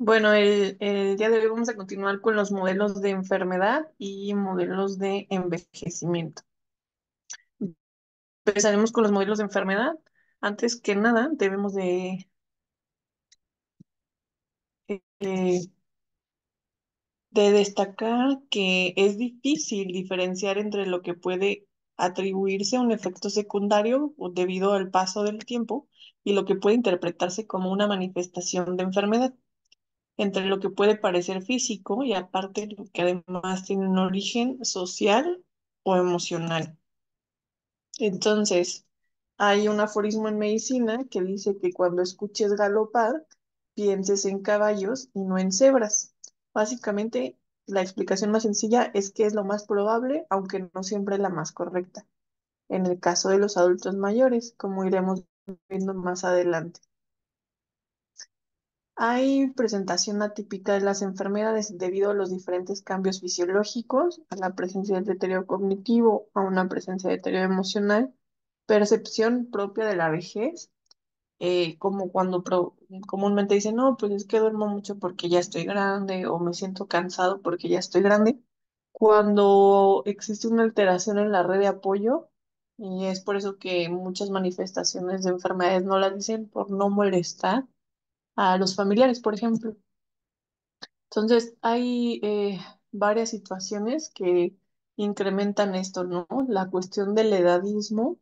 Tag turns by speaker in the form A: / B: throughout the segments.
A: Bueno, el día de hoy vamos a continuar con los modelos de enfermedad y modelos de envejecimiento. Empezaremos con los modelos de enfermedad. Antes que nada, debemos eh, de destacar que es difícil diferenciar entre lo que puede atribuirse a un efecto secundario o debido al paso del tiempo y lo que puede interpretarse como una manifestación de enfermedad, entre lo que puede parecer físico y aparte lo que además tiene un origen social o emocional. Entonces, hay un aforismo en medicina que dice que cuando escuches galopar, pienses en caballos y no en cebras. Básicamente, la explicación más sencilla es que es lo más probable, aunque no siempre la más correcta, en el caso de los adultos mayores, como iremos viendo más adelante. Hay presentación atípica de las enfermedades debido a los diferentes cambios fisiológicos, a la presencia del deterioro cognitivo, a una presencia de deterioro emocional, percepción propia de la vejez, como cuando comúnmente dicen, no, pues es que duermo mucho porque ya estoy grande o me siento cansado porque ya estoy grande. Cuando existe una alteración en la red de apoyo, y es por eso que muchas manifestaciones de enfermedades no las dicen por no molestar a los familiares, por ejemplo. Entonces, hay varias situaciones que incrementan esto, ¿no? La cuestión del edadismo,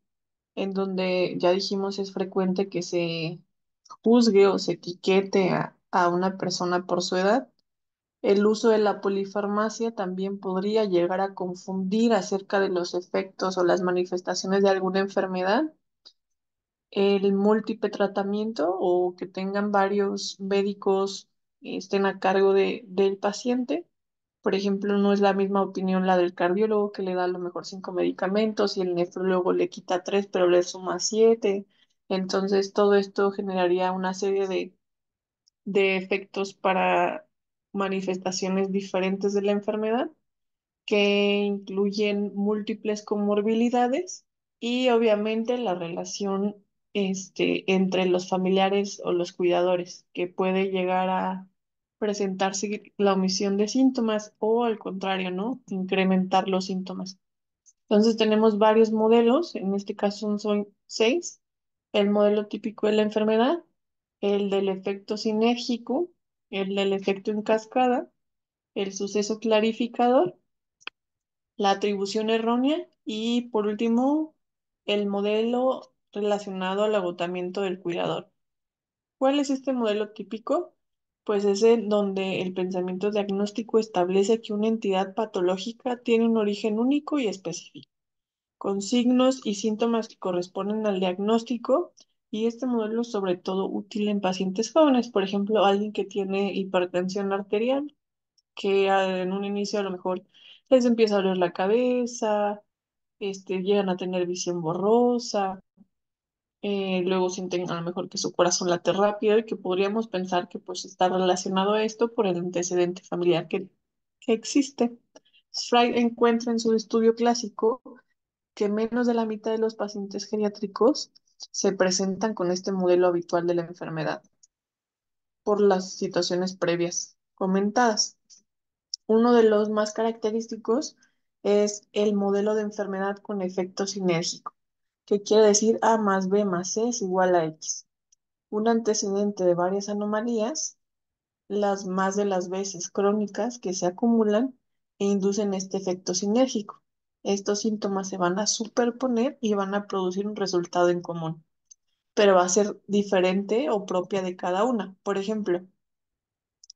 A: en donde ya dijimos es frecuente que se juzgue o se etiquete a una persona por su edad. El uso de la polifarmacia también podría llegar a confundir acerca de los efectos o las manifestaciones de alguna enfermedad. El múltiple tratamiento o que tengan varios médicos estén a cargo del paciente. Por ejemplo, no es la misma opinión la del cardiólogo que le da a lo mejor 5 medicamentos y el nefrólogo le quita 3, pero le suma 7. Entonces, todo esto generaría una serie de efectos para manifestaciones diferentes de la enfermedad que incluyen múltiples comorbilidades y obviamente la relación entre los familiares o los cuidadores, que puede llegar a presentarse la omisión de síntomas o al contrario, ¿no? Incrementar los síntomas. Entonces tenemos varios modelos, en este caso son 6. El modelo típico de la enfermedad, el del efecto sinérgico, el del efecto en cascada, el suceso clarificador, la atribución errónea y por último el modelo relacionado al agotamiento del cuidador. ¿Cuál es este modelo típico? Pues es en donde el pensamiento diagnóstico establece que una entidad patológica tiene un origen único y específico, con signos y síntomas que corresponden al diagnóstico, y este modelo es sobre todo útil en pacientes jóvenes, por ejemplo, alguien que tiene hipertensión arterial que en un inicio a lo mejor les empieza a doler la cabeza, llegan a tener visión borrosa, luego sienten a lo mejor que su corazón late rápido y que podríamos pensar que pues está relacionado a esto por el antecedente familiar que existe. Freud encuentra en su estudio clásico que menos de la mitad de los pacientes geriátricos se presentan con este modelo habitual de la enfermedad por las situaciones previas comentadas. Uno de los más característicos es el modelo de enfermedad con efecto sinérgico, que quiere decir A más B más C es igual a X. Un antecedente de varias anomalías, las más de las veces crónicas que se acumulan e inducen este efecto sinérgico. Estos síntomas se van a superponer y van a producir un resultado en común, pero va a ser diferente o propia de cada una. Por ejemplo,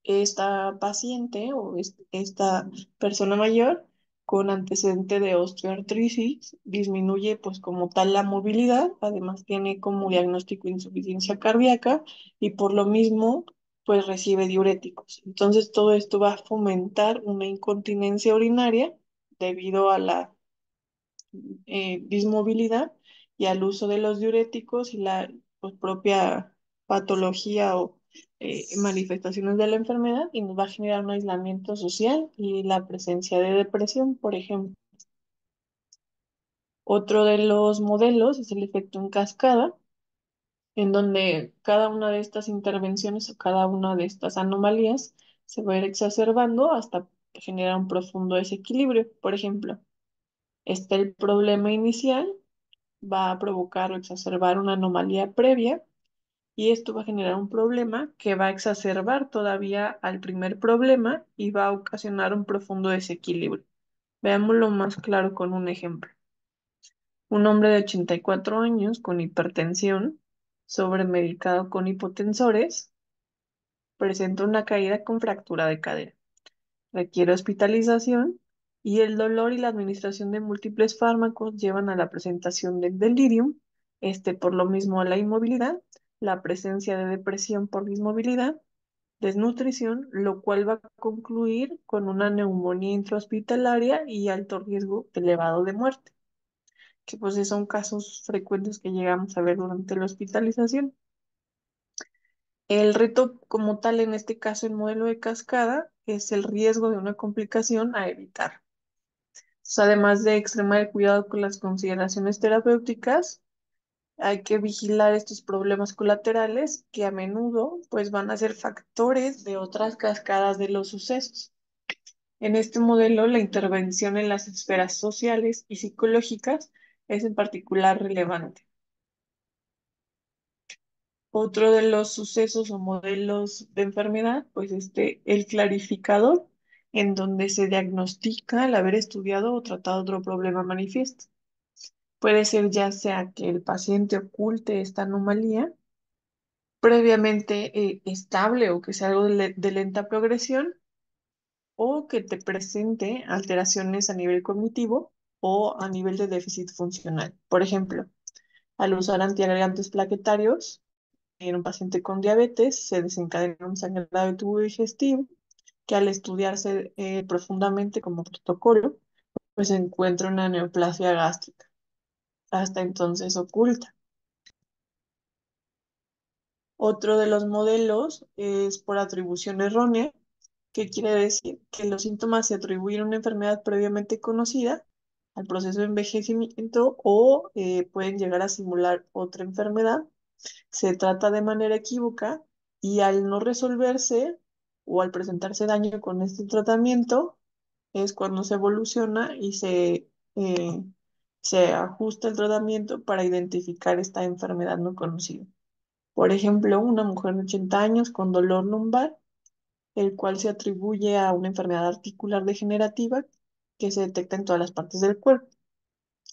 A: esta paciente o esta persona mayor con antecedente de osteoartritis disminuye pues como tal la movilidad, además tiene como diagnóstico insuficiencia cardíaca y por lo mismo pues recibe diuréticos. Entonces todo esto va a fomentar una incontinencia urinaria debido a la dismovilidad y al uso de los diuréticos y la pues, propia patología o manifestaciones de la enfermedad y nos va a generar un aislamiento social y la presencia de depresión, por ejemplo. Otro de los modelos es el efecto en cascada, en donde cada una de estas intervenciones o cada una de estas anomalías se va a ir exacerbando hasta generar un profundo desequilibrio. Por ejemplo, está el problema inicial, va a provocar o exacerbar una anomalía previa y esto va a generar un problema que va a exacerbar todavía al primer problema y va a ocasionar un profundo desequilibrio. Veámoslo más claro con un ejemplo. Un hombre de 84 años con hipertensión, sobremedicado con hipotensores, presenta una caída con fractura de cadera. Requiere hospitalización y el dolor y la administración de múltiples fármacos llevan a la presentación del delirium, por lo mismo a la inmovilidad, la presencia de depresión por dismovilidad, desnutrición, lo cual va a concluir con una neumonía intrahospitalaria y alto riesgo elevado de muerte, que pues son casos frecuentes que llegamos a ver durante la hospitalización. El reto como tal, en este caso el modelo de cascada, es el riesgo de una complicación a evitar. Además de extremar el cuidado con las consideraciones terapéuticas, hay que vigilar estos problemas colaterales que a menudo pues van a ser factores de otras cascadas de los sucesos. En este modelo, la intervención en las esferas sociales y psicológicas es en particular relevante. Otro de los sucesos o modelos de enfermedad, pues el clarificador, en donde se diagnostica al haber estudiado o tratado otro problema manifiesto. Puede ser ya sea que el paciente oculte esta anomalía previamente estable o que sea algo de lenta progresión o que te presente alteraciones a nivel cognitivo o a nivel de déficit funcional. Por ejemplo, al usar antiagregantes plaquetarios en un paciente con diabetes se desencadena un sangrado de tubo digestivo que al estudiarse profundamente como protocolo, pues se encuentra una neoplasia gástrica, hasta entonces oculta. Otro de los modelos es por atribución errónea, que quiere decir que los síntomas se atribuyen a una enfermedad previamente conocida al proceso de envejecimiento o pueden llegar a simular otra enfermedad. Se trata de manera equívoca y al no resolverse o al presentarse daño con este tratamiento es cuando se evoluciona y se ajusta el tratamiento para identificar esta enfermedad no conocida. Por ejemplo, una mujer de 80 años con dolor lumbar, el cual se atribuye a una enfermedad articular degenerativa que se detecta en todas las partes del cuerpo.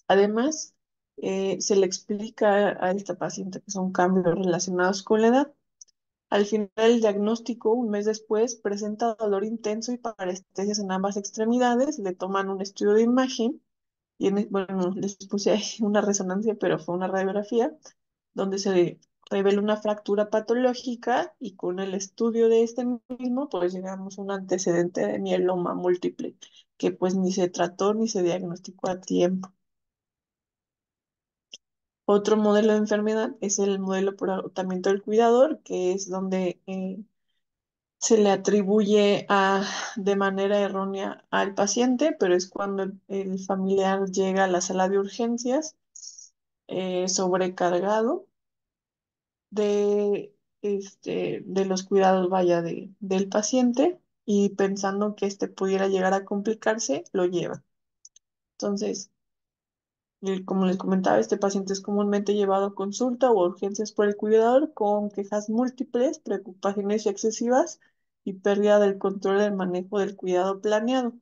A: Además, se le explica a esta paciente que son cambios relacionados con la edad. Al final del diagnóstico, un mes después, presenta dolor intenso y parestesias en ambas extremidades. Le toman un estudio de imagen y, bueno, les puse ahí una resonancia, pero fue una radiografía donde se revela una fractura patológica y con el estudio de este mismo, pues llegamos a un antecedente de mieloma múltiple, que pues ni se trató ni se diagnosticó a tiempo. Otro modelo de enfermedad es el modelo por agotamiento del cuidador, que es donde se le atribuye de manera errónea al paciente, pero es cuando el familiar llega a la sala de urgencias sobrecargado de, de los cuidados, vaya, del paciente y pensando que pudiera llegar a complicarse, lo lleva. Entonces, como les comentaba, este paciente es comúnmente llevado a consulta o a urgencias por el cuidador con quejas múltiples, preocupaciones excesivas y pérdida del control del manejo del cuidado planeado.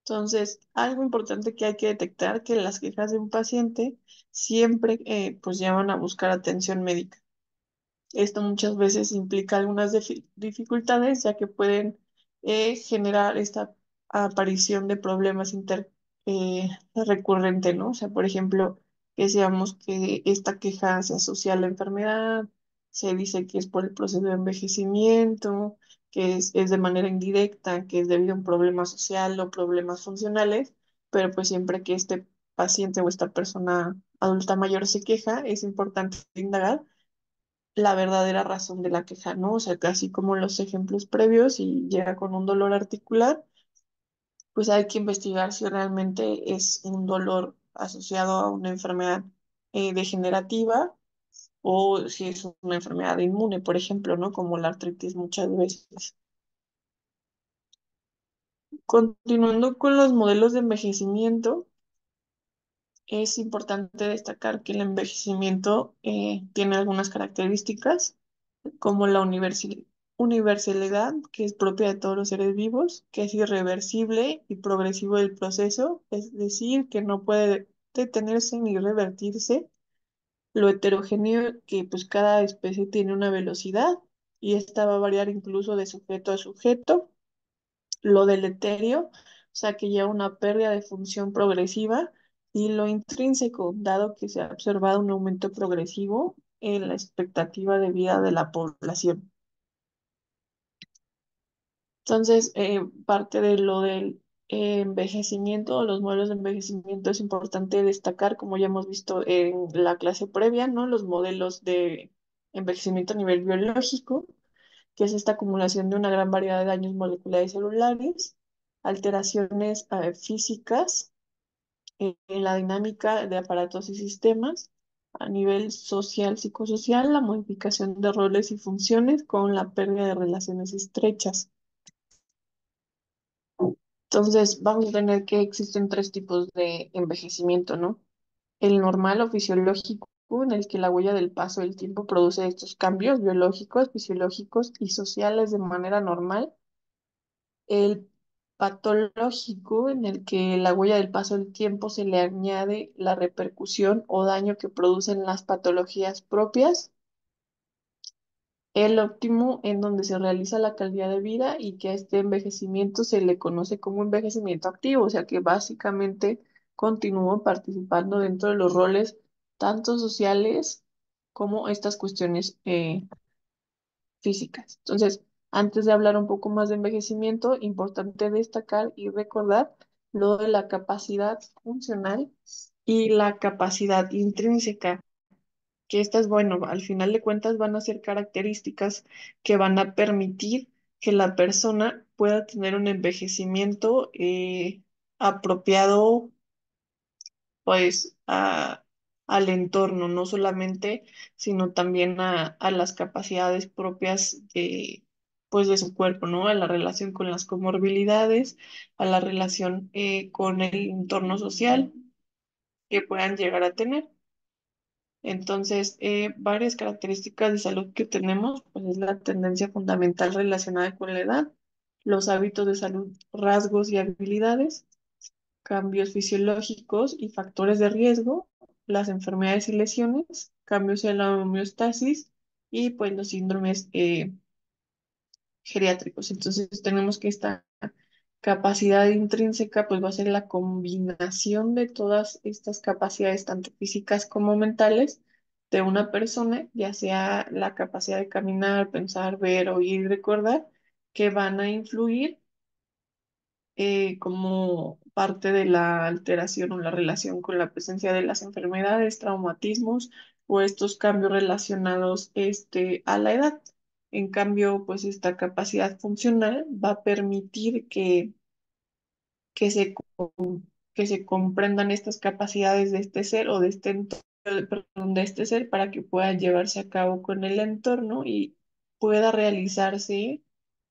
A: Entonces, algo importante que hay que detectar que las quejas de un paciente siempre pues llevan a buscar atención médica. Esto muchas veces implica algunas dificultades, ya que pueden generar esta aparición de problemas recurrentes, ¿no? O sea, por ejemplo, que seamos que esta queja se asocia a la enfermedad, se dice que es por el proceso de envejecimiento, que es de manera indirecta, que es debido a un problema social o problemas funcionales, pero pues siempre que este paciente o esta persona adulta mayor se queja, es importante indagar la verdadera razón de la queja, ¿no? O sea, que así como los ejemplos previos y llega con un dolor articular, pues hay que investigar si realmente es un dolor asociado a una enfermedad degenerativa o si es una enfermedad inmune, por ejemplo, ¿no? Como la artritis muchas veces. Continuando con los modelos de envejecimiento, es importante destacar que el envejecimiento tiene algunas características, como la universalidad, que es propia de todos los seres vivos, que es irreversible y progresivo del proceso, es decir, que no puede detenerse ni revertirse. Lo heterogéneo, que pues cada especie tiene una velocidad y esta va a variar incluso de sujeto a sujeto. Lo deleterio, o sea, que lleva una pérdida de función progresiva, y lo intrínseco, dado que se ha observado un aumento progresivo en la expectativa de vida de la población. Entonces, parte de lo del envejecimiento, los modelos de envejecimiento es importante destacar, como ya hemos visto en la clase previa, ¿no? Los modelos de envejecimiento a nivel biológico, que es esta acumulación de una gran variedad de daños moleculares y celulares, alteraciones físicas en la dinámica de aparatos y sistemas, a nivel social, psicosocial, la modificación de roles y funciones con la pérdida de relaciones estrechas. Entonces, vamos a tener que existen tres tipos de envejecimiento, ¿no? El normal o fisiológico, en el que la huella del paso del tiempo produce estos cambios biológicos, fisiológicos y sociales de manera normal. El patológico, en el que la huella del paso del tiempo se le añade la repercusión o daño que producen las patologías propias. El óptimo, en donde se realiza la calidad de vida y que a este envejecimiento se le conoce como envejecimiento activo, o sea que básicamente continúa participando dentro de los roles tanto sociales como estas cuestiones físicas. Entonces, antes de hablar un poco más de envejecimiento, importante destacar y recordar lo de la capacidad funcional y la capacidad intrínseca, que estas, bueno, al final de cuentas van a ser características que van a permitir que la persona pueda tener un envejecimiento apropiado pues al entorno, no solamente, sino también a las capacidades propias de, pues de su cuerpo, ¿no? A la relación con las comorbilidades, a la relación con el entorno social que puedan llegar a tener. Entonces, varias características de salud que tenemos, pues es la tendencia fundamental relacionada con la edad, los hábitos de salud, rasgos y habilidades, cambios fisiológicos y factores de riesgo, las enfermedades y lesiones, cambios en la homeostasis y pues los síndromes geriátricos. Entonces tenemos que esta capacidad intrínseca pues va a ser la combinación de todas estas capacidades, tanto físicas como mentales, de una persona, ya sea la capacidad de caminar, pensar, ver, oír y recordar, que van a influir como parte de la alteración o la relación con la presencia de las enfermedades, traumatismos o estos cambios relacionados a la edad. En cambio, pues esta capacidad funcional va a permitir que se, que se comprendan estas capacidades de este ser o de perdón, de este ser para que pueda llevarse a cabo con el entorno y pueda realizarse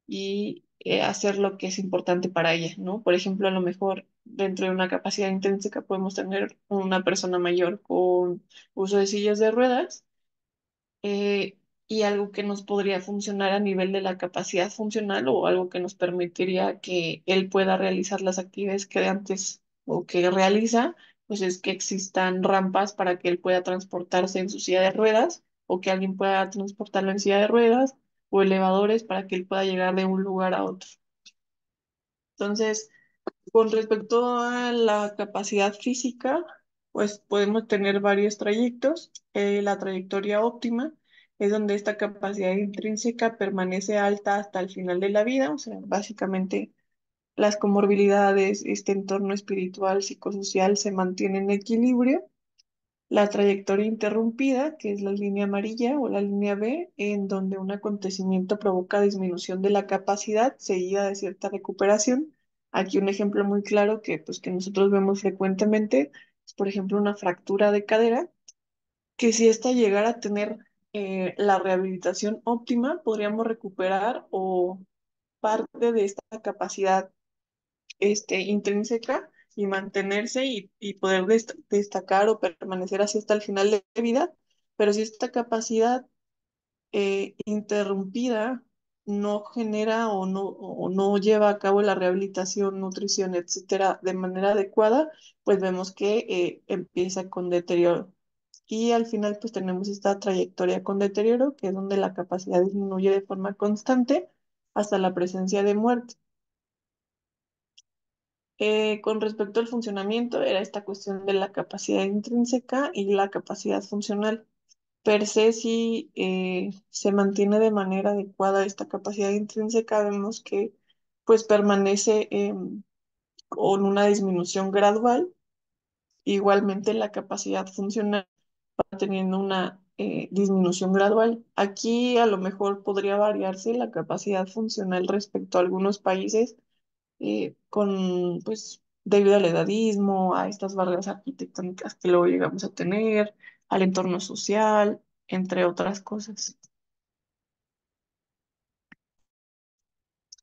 A: y hacer lo que es importante para ella, ¿no? Por ejemplo, a lo mejor dentro de una capacidad intrínseca podemos tener una persona mayor con uso de sillas de ruedas, eh, y algo que nos podría funcionar a nivel de la capacidad funcional o algo que nos permitiría que él pueda realizar las actividades que de antes o que realiza, pues es que existan rampas para que él pueda transportarse en su silla de ruedas o que alguien pueda transportarlo en silla de ruedas o elevadores para que él pueda llegar de un lugar a otro. Entonces, con respecto a la capacidad física, pues podemos tener varios trayectos. La trayectoria óptima es donde esta capacidad intrínseca permanece alta hasta el final de la vida, o sea, básicamente las comorbilidades, este entorno espiritual, psicosocial se mantienen en equilibrio. La trayectoria interrumpida, que es la línea amarilla o la línea B, en donde un acontecimiento provoca disminución de la capacidad seguida de cierta recuperación. Aquí un ejemplo muy claro que, pues, que nosotros vemos frecuentemente es, por ejemplo, una fractura de cadera, que si ésta llegara a tener la rehabilitación óptima, podríamos recuperar o parte de esta capacidad intrínseca y mantenerse y poder destacar o permanecer así hasta el final de vida, pero si esta capacidad interrumpida no genera o no lleva a cabo la rehabilitación, nutrición, etcétera, de manera adecuada, pues vemos que empieza con deterioro. Y al final, pues tenemos esta trayectoria con deterioro, que es donde la capacidad disminuye de forma constante hasta la presencia de muerte. Con respecto al funcionamiento, era esta cuestión de la capacidad intrínseca y la capacidad funcional. Per se, si se mantiene de manera adecuada esta capacidad intrínseca, vemos que pues permanece con una disminución gradual. Igualmente la capacidad funcional va teniendo una disminución gradual. Aquí a lo mejor podría variarse la capacidad funcional respecto a algunos países con, pues, debido al edadismo, a estas barreras arquitectónicas que luego llegamos a tener, al entorno social, entre otras cosas.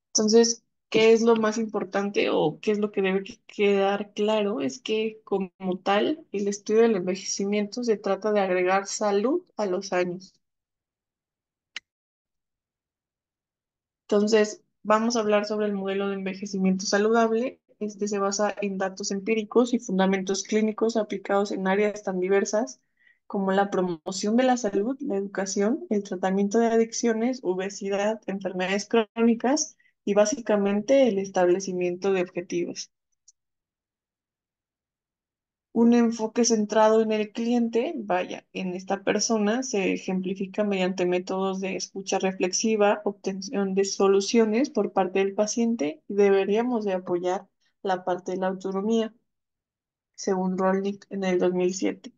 A: Entonces, ¿qué es lo más importante o qué es lo que debe quedar claro? Es que como tal, el estudio del envejecimiento se trata de agregar salud a los años. Entonces, vamos a hablar sobre el modelo de envejecimiento saludable. Este se basa en datos empíricos y fundamentos clínicos aplicados en áreas tan diversas como la promoción de la salud, la educación, el tratamiento de adicciones, obesidad, enfermedades crónicas y básicamente el establecimiento de objetivos. Un enfoque centrado en el cliente, vaya, en esta persona, se ejemplifica mediante métodos de escucha reflexiva, obtención de soluciones por parte del paciente y deberíamos de apoyar la parte de la autonomía según Rolnick en el 2007.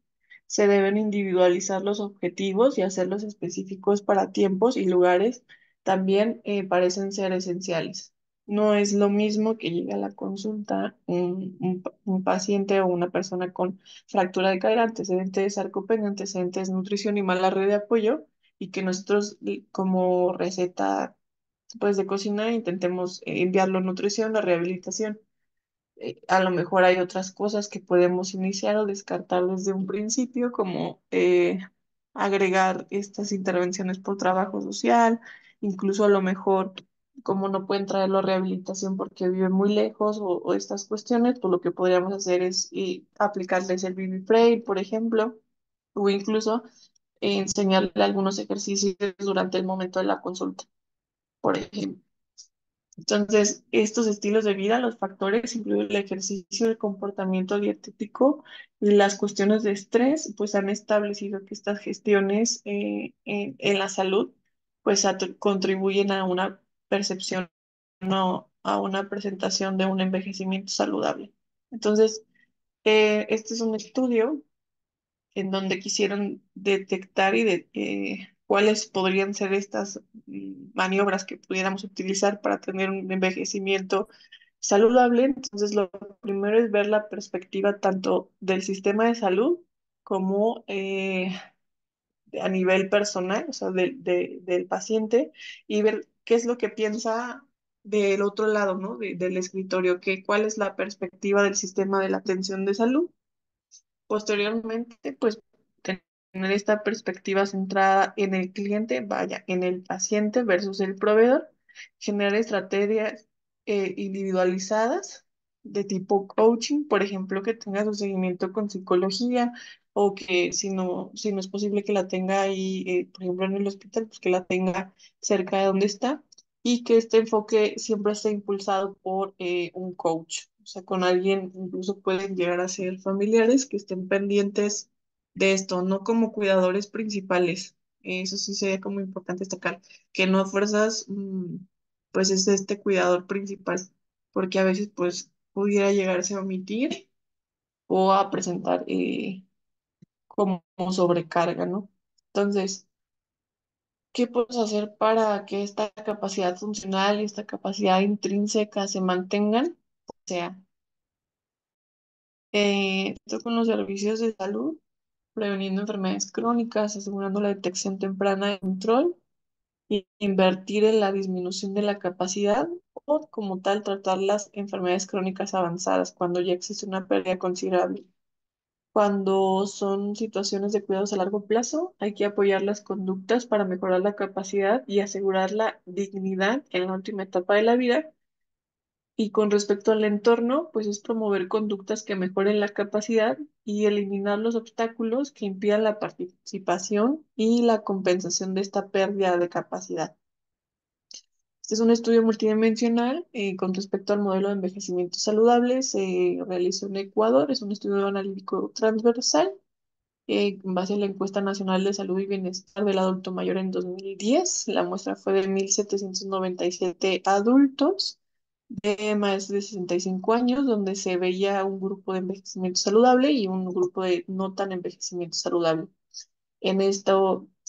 A: Se deben individualizar los objetivos y hacerlos específicos para tiempos y lugares. También parecen ser esenciales. No es lo mismo que llegue a la consulta un paciente o una persona con fractura de cadera, antecedentes de sarcopenia, antecedentes de nutrición y mala red de apoyo, y que nosotros como receta pues, de cocina intentemos enviarlo a nutrición, a rehabilitación. A lo mejor hay otras cosas que podemos iniciar o descartar desde un principio, como agregar estas intervenciones por trabajo social, incluso a lo mejor como no pueden traerlo a rehabilitación porque viven muy lejos o estas cuestiones, pues lo que podríamos hacer es aplicarles el BB Frame, por ejemplo, o incluso enseñarle algunos ejercicios durante el momento de la consulta, por ejemplo. Entonces, estos estilos de vida, los factores incluyen el ejercicio, el comportamiento dietético y las cuestiones de estrés, pues han establecido que estas gestiones en la salud, pues contribuyen a una percepción, no a una presentación de un envejecimiento saludable. Entonces, este es un estudio en donde quisieron detectar cuáles podrían ser estas maniobras que pudiéramos utilizar para tener un envejecimiento saludable. Entonces, lo primero es ver la perspectiva tanto del sistema de salud como a nivel personal, o sea, del paciente, y ver qué es lo que piensa del otro lado, ¿no? Del escritorio, cuál es la perspectiva del sistema de la atención de salud. Posteriormente, pues tener esta perspectiva centrada en el cliente, vaya, en el paciente versus el proveedor, generar estrategias individualizadas de tipo coaching, por ejemplo, que tenga su seguimiento con psicología o que si no es posible que la tenga ahí, por ejemplo, en el hospital, pues que la tenga cerca de donde está y que este enfoque siempre esté impulsado por un coach. O sea, con alguien incluso pueden llegar a ser familiares que estén pendientes de esto, no como cuidadores principales. Eso sí sería como importante destacar, que no a fuerzas, pues es este cuidador principal, porque a veces pues pudiera llegarse a omitir o a presentar como sobrecarga, ¿no? Entonces, ¿qué podemos hacer para que esta capacidad funcional y esta capacidad intrínseca se mantengan? O sea, esto con los servicios de salud, preveniendo enfermedades crónicas, asegurando la detección temprana de control y invertir en la disminución de la capacidad o como tal tratar las enfermedades crónicas avanzadas cuando ya existe una pérdida considerable. Cuando son situaciones de cuidados a largo plazo, hay que apoyar las conductas para mejorar la capacidad y asegurar la dignidad en la última etapa de la vida. Y con respecto al entorno, pues es promover conductas que mejoren la capacidad y eliminar los obstáculos que impidan la participación y la compensación de esta pérdida de capacidad. Este es un estudio multidimensional con respecto al modelo de envejecimiento saludable. Se realizó en Ecuador. Es un estudio analítico transversal en base a la encuesta nacional de salud y bienestar del adulto mayor en 2010. La muestra fue de 1.797 adultos de más de 65 años, donde se veía un grupo de envejecimiento saludable y un grupo de no tan envejecimiento saludable. En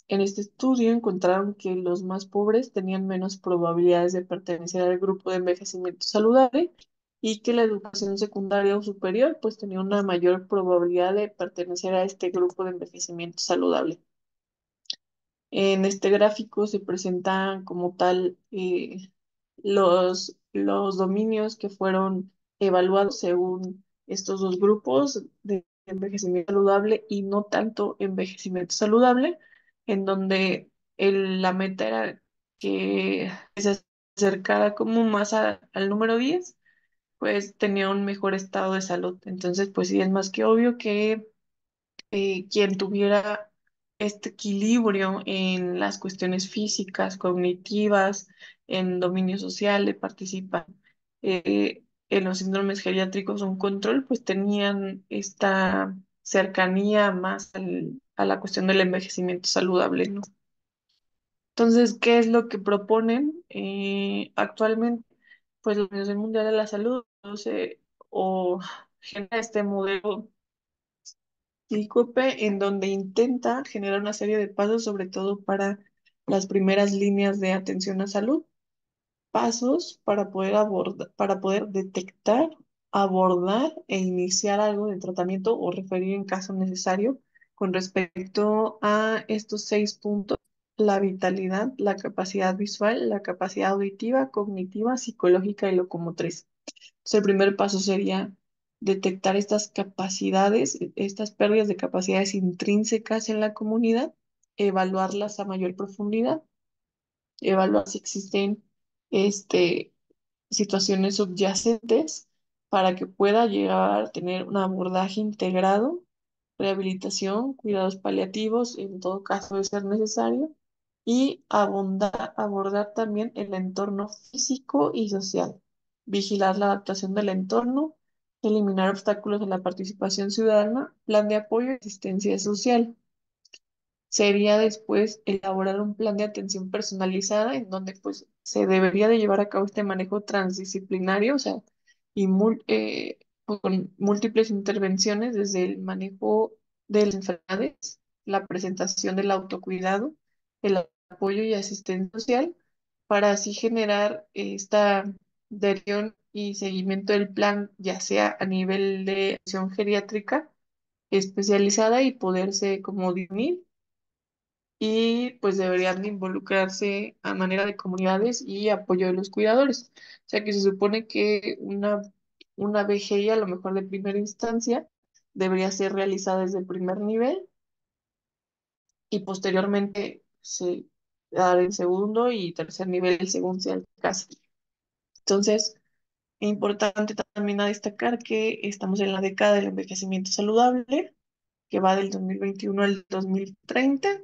A: en este estudio encontraron que los más pobres tenían menos probabilidades de pertenecer al grupo de envejecimiento saludable y que la educación secundaria o superior pues tenía una mayor probabilidad de pertenecer a este grupo de envejecimiento saludable. En este gráfico se presentan como tal los dominios que fueron evaluados según estos dos grupos de envejecimiento saludable y no tanto envejecimiento saludable, en donde la meta era que se acercara como más al número 10 pues tenía un mejor estado de salud. Entonces, pues sí, es más que obvio que quien tuviera este equilibrio en las cuestiones físicas, cognitivas, en dominio social, de participar en los síndromes geriátricos, un control, pues tenían esta cercanía más a la cuestión del envejecimiento saludable, ¿no? Entonces, ¿qué es lo que proponen actualmente? Pues la Organización Mundial de la Salud, no sé, o genera este modelo Sícope, en donde intenta generar una serie de pasos, sobre todo para las primeras líneas de atención a salud, pasos para poder abordar, para poder detectar, abordar e iniciar algo de tratamiento o referir en caso necesario con respecto a estos 6 puntos: la vitalidad, la capacidad visual, la capacidad auditiva, cognitiva, psicológica y locomotriz. Entonces, el primer paso sería detectar estas capacidades, estas pérdidas de capacidades intrínsecas en la comunidad, evaluarlas a mayor profundidad, evaluar si existen este, situaciones subyacentes para que pueda llegar a tener un abordaje integrado, rehabilitación, cuidados paliativos, en todo caso de ser necesario, y abordar también el entorno físico y social, vigilar la adaptación del entorno, eliminar obstáculos en la participación ciudadana, plan de apoyo y asistencia social. Sería después elaborar un plan de atención personalizada en donde pues se debería de llevar a cabo este manejo transdisciplinario, o sea, pues, con múltiples intervenciones desde el manejo de las enfermedades, la presentación del autocuidado, el apoyo y asistencia social, para así generar esta adhesión y seguimiento del plan, ya sea a nivel de atención geriátrica especializada y poderse como dirimir y pues deberían de involucrarse a manera de comunidades y apoyo de los cuidadores. O sea que se supone que una VGI a lo mejor de primera instancia debería ser realizada desde el primer nivel y posteriormente se dar el segundo y tercer nivel según sea el caso. Entonces, es importante también a destacar que estamos en la década del envejecimiento saludable, que va del 2021 al 2030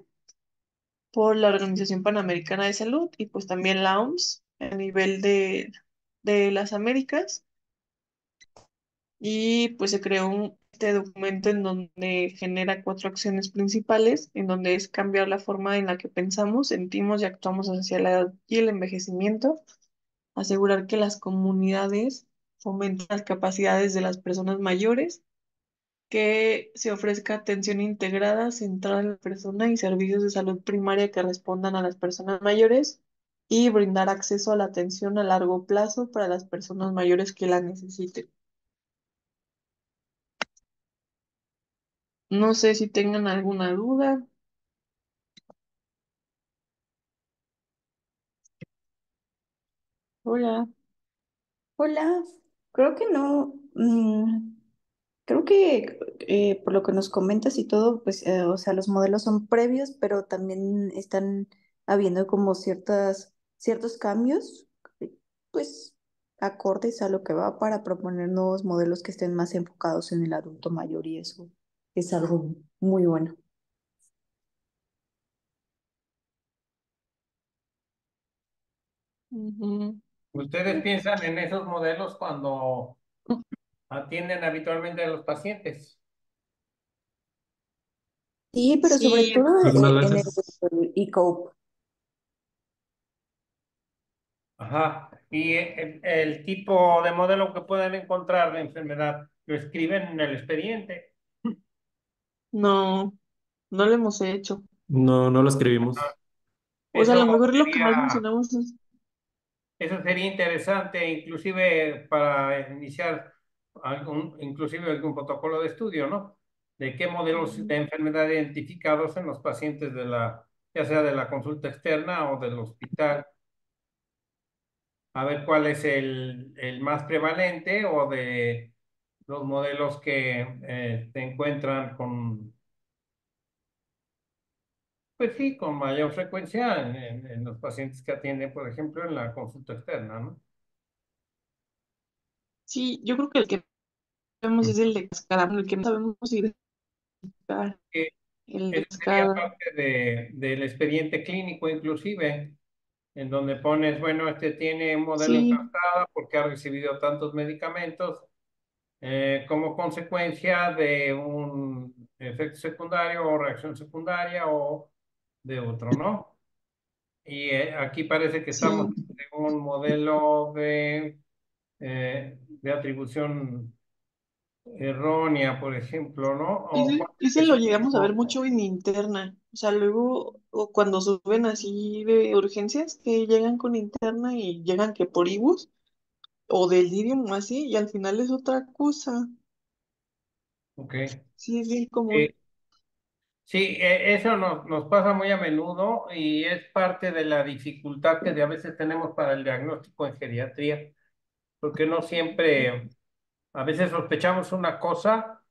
A: por la Organización Panamericana de Salud y pues también la OMS a nivel de las Américas. Y pues se creó este documento en donde genera 4 acciones principales, en donde es cambiar la forma en la que pensamos, sentimos y actuamos hacia la edad y el envejecimiento, asegurar que las comunidades fomenten las capacidades de las personas mayores, que se ofrezca atención integrada, centrada en la persona y servicios de salud primaria que respondan a las personas mayores y brindar acceso a la atención a largo plazo para las personas mayores que la necesiten. No sé si tengan alguna duda. Hola.
B: Hola, creo que no, creo que por lo que nos comentas y todo, pues, o sea, los modelos son previos, pero también están habiendo como ciertos cambios, pues, acordes a lo que va para proponer nuevos modelos que estén más enfocados en el adulto mayor y eso es algo muy bueno.
A: Ujú.
C: ¿Ustedes piensan en esos modelos cuando atienden habitualmente a los pacientes?
B: Sí, pero sobre
A: Sí,
B: todo
D: Algunas
B: en el
D: veces.
B: e-cope.
C: Ajá. Y el tipo de modelo que pueden encontrar de enfermedad, lo escriben en el expediente.
A: no, no lo hemos hecho.
D: No, no lo escribimos.
A: O sea, a
C: Eso
A: lo mejor lo que más
C: sería,
A: mencionamos es,
C: eso sería interesante, inclusive para iniciar inclusive algún protocolo de estudio, ¿no? De qué modelos de
A: ujú,
C: enfermedad identificados en los pacientes ya sea de la consulta externa o del hospital, a ver cuál es el más prevalente o de los modelos que se encuentran pues sí, con mayor frecuencia en los pacientes que atienden, por ejemplo, en la consulta externa, ¿no?
A: sí, yo creo que el que vemos es el de cascada, el que no sabemos identificar,
C: Que
A: el de
C: eso sería
A: cascada.
C: parte del expediente clínico, inclusive, en donde pones, bueno, este tiene un modelo en
A: Sí,
C: cascada porque ha recibido tantos medicamentos como consecuencia de un efecto secundario o reacción secundaria o de otro, ¿no? Y aquí parece que estamos
A: sí.
C: en un modelo de atribución errónea, por ejemplo, ¿no? ¿O cuál
A: Ese
C: es
A: lo
C: el
A: llegamos a ver
C: tipo?
A: mucho en interna. O sea, luego, o cuando suben así de urgencias, que llegan con interna y llegan que por ibus o delirium o así, y al final es otra cosa.
C: Ok.
A: Sí, es bien
C: Sí,
A: común.
C: sí, eso nos pasa muy a menudo y es parte de la dificultad que a veces tenemos para el diagnóstico en geriatría, porque no siempre, a veces sospechamos una cosa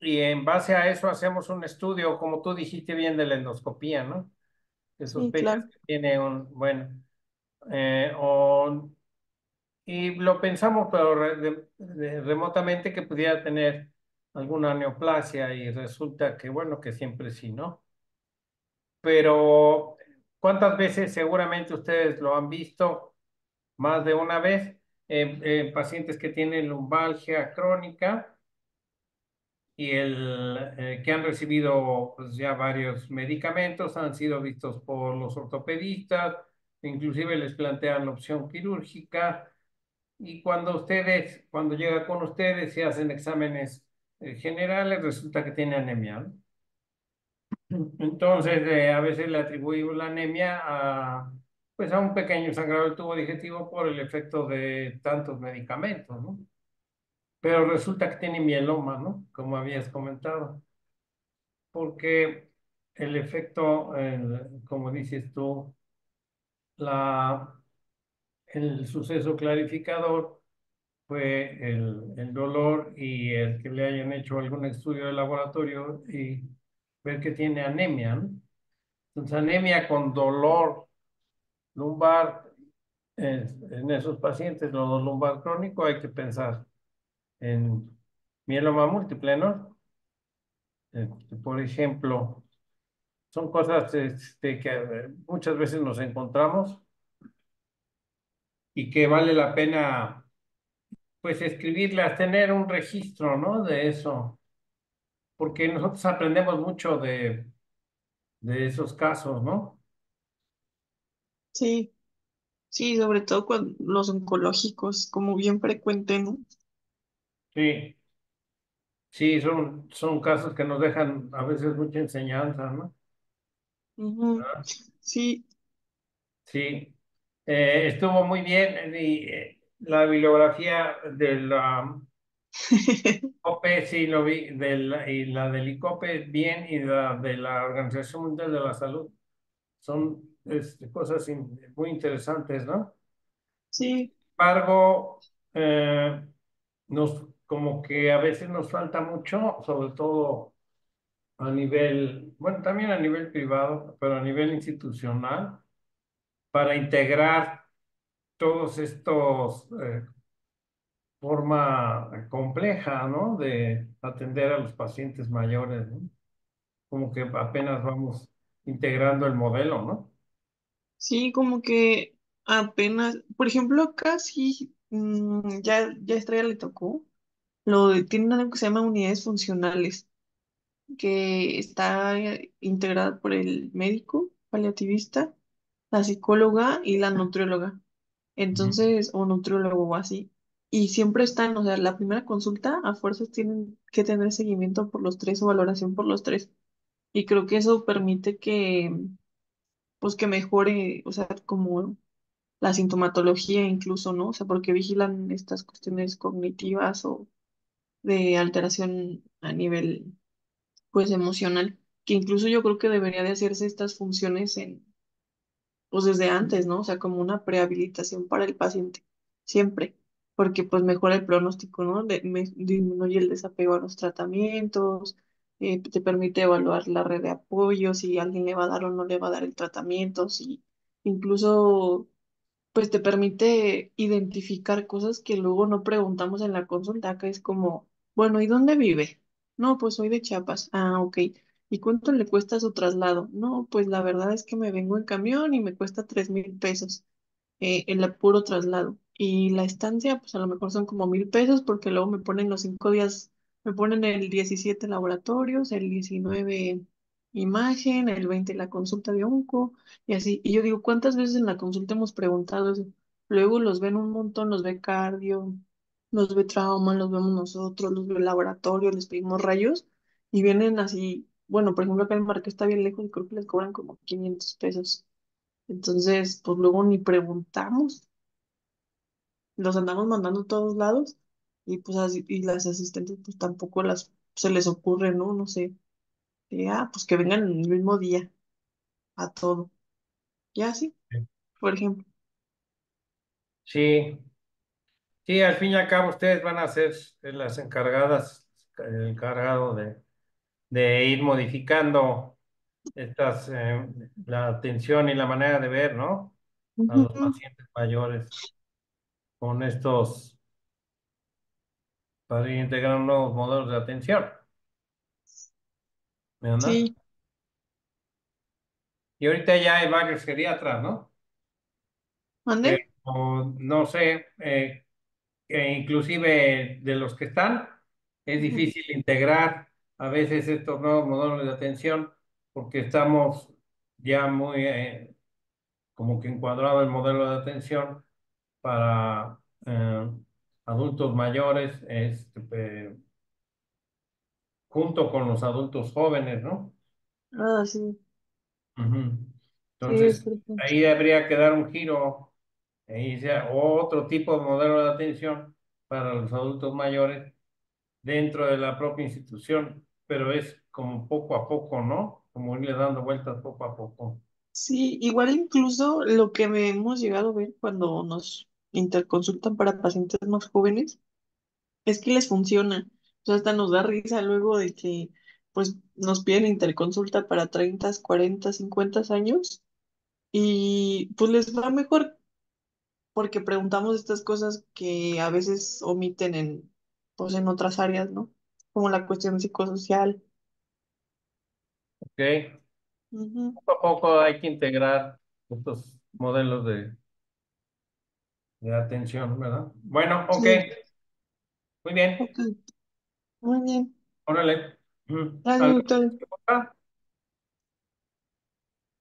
C: y en base a eso hacemos un estudio, como tú dijiste bien, de la endoscopía, ¿no? Que
A: Sí,
C: sospechas
A: claro.
C: que tiene bueno, eh, o, y lo pensamos, pero remotamente que pudiera tener alguna neoplasia y resulta que, bueno, que siempre sí, ¿no? Pero ¿cuántas veces seguramente ustedes lo han visto más de una vez en pacientes que tienen lumbalgia crónica y que han recibido pues, ya varios medicamentos, han sido vistos por los ortopedistas, inclusive les plantean la opción quirúrgica y cuando llega con ustedes y hacen exámenes generales, resulta que tiene anemia, ¿no? Entonces, a veces le atribuimos la anemia pues a un pequeño sangrado del tubo digestivo por el efecto de tantos medicamentos, ¿no? Pero resulta que tiene mieloma, ¿no? Como habías comentado, porque el efecto, como dices tú, la, el suceso clarificador fue el dolor y el que le hayan hecho algún estudio de laboratorio y ver que tiene anemia, ¿no? Entonces, anemia con dolor lumbar, en esos pacientes, los lumbar crónico, hay que pensar en mieloma múltiple, ¿no? Por ejemplo, son cosas que muchas veces nos encontramos y que vale la pena, pues, escribirlas, tener un registro, ¿no? De eso, porque nosotros aprendemos mucho de esos casos, ¿no?
A: Sí, sí, sobre todo con los oncológicos, como bien frecuente, ¿no?
C: Sí, sí, son casos que nos dejan a veces mucha enseñanza, ¿no?
A: Ujú. Sí,
C: Sí, estuvo muy bien y la bibliografía ICOPE sí lo vi, y la del ICOPE bien, y la de la Organización Mundial de la Salud. Son cosas muy interesantes, ¿no?
A: Sí,
C: Sin embargo, como que a veces nos falta mucho, sobre todo a nivel, bueno, también a nivel privado, pero a nivel institucional, para integrar todos estos forma compleja, ¿no? De atender a los pacientes mayores, ¿no? Como que apenas vamos integrando el modelo, ¿no?
A: sí, como que apenas, por ejemplo, acá sí, ya Estrella le tocó, tienen algo que se llama unidades funcionales, que está integrada por el médico paliativista, la psicóloga y la nutrióloga.
C: Ujú.
A: Entonces, o nutriólogo o así. Y siempre están, o sea, la primera consulta a fuerzas tienen que tener seguimiento por los tres o valoración por los tres. Y creo que eso permite que, pues, que mejore, o sea, como la sintomatología incluso, ¿no? O sea, porque vigilan estas cuestiones cognitivas o de alteración a nivel, pues, emocional, que incluso yo creo que debería de hacerse estas funciones pues desde antes, ¿no? O sea, como una prehabilitación para el paciente, siempre, porque pues mejora el pronóstico, ¿no? Disminuye el desapego a los tratamientos, te permite evaluar la red de apoyo, si alguien le va a dar o no le va a dar el tratamiento, si incluso pues te permite identificar cosas que luego no preguntamos en la consulta, que es como, bueno, ¿y dónde vive? No, pues soy de Chiapas. Ah, ok. ¿Y cuánto le cuesta su traslado? No, pues la verdad es que me vengo en camión y me cuesta 3,000 pesos el puro traslado. Y la estancia, pues a lo mejor son como 1,000 pesos porque luego me ponen los 5 días, me ponen el 17 laboratorios, el 19 imagen, el 20 la consulta de onco y así. Y yo digo, ¿cuántas veces en la consulta hemos preguntado eso? Luego los ven un montón, los ve cardio, los ve trauma, los vemos nosotros, los ve laboratorio, les pedimos rayos y vienen así. Bueno, por ejemplo, acá el Marqués está bien lejos y creo que les cobran como 500 pesos. Entonces, pues luego ni preguntamos, los andamos mandando a todos lados y pues así, y las asistentes pues tampoco se les ocurre, ¿no? No sé, pues que vengan el mismo día a todo. Ya sí, por ejemplo.
C: Sí, sí, al fin y al cabo ustedes van a ser las encargadas, el encargado de ir modificando la atención y la manera de ver, ¿no? A los
A: Ujú.
C: pacientes mayores con para ir integrando nuevos modelos de atención, ¿verdad?
A: Sí,
C: Y ahorita ya hay varios geriatras, ¿no? Pero
A: ¿mande?
C: no sé, inclusive de los que están, es
A: Ujú.
C: difícil integrar a veces estos nuevos modelos de atención porque estamos ya muy como que encuadrado el modelo de atención para adultos mayores, junto con los adultos jóvenes, ¿no?
A: Ah, sí,
C: Ujú.
A: sí, es
C: Entonces,
A: verdad.
C: ahí habría que dar un giro, ahí sea otro tipo de modelo de atención para los adultos mayores dentro de la propia institución, pero es como poco a poco, ¿no? Como irle dando vueltas poco a poco.
A: Sí, igual incluso lo que hemos llegado a ver cuando nos interconsultan para pacientes más jóvenes es que les funciona. O sea, hasta nos da risa luego de que pues nos piden interconsulta para 30, 40, 50 años y pues les va mejor porque preguntamos estas cosas que a veces omiten pues en otras áreas, ¿no? Como la cuestión psicosocial.
C: ¿Ok?
A: Ujú.
C: Poco a poco hay que integrar estos modelos de atención, ¿verdad? Bueno, ok,
A: Sí,
C: muy bien,
A: ok, muy bien.
C: órale. Mm.
A: Gracias,
C: ¿Alguna
A: doctor.
C: pregunta?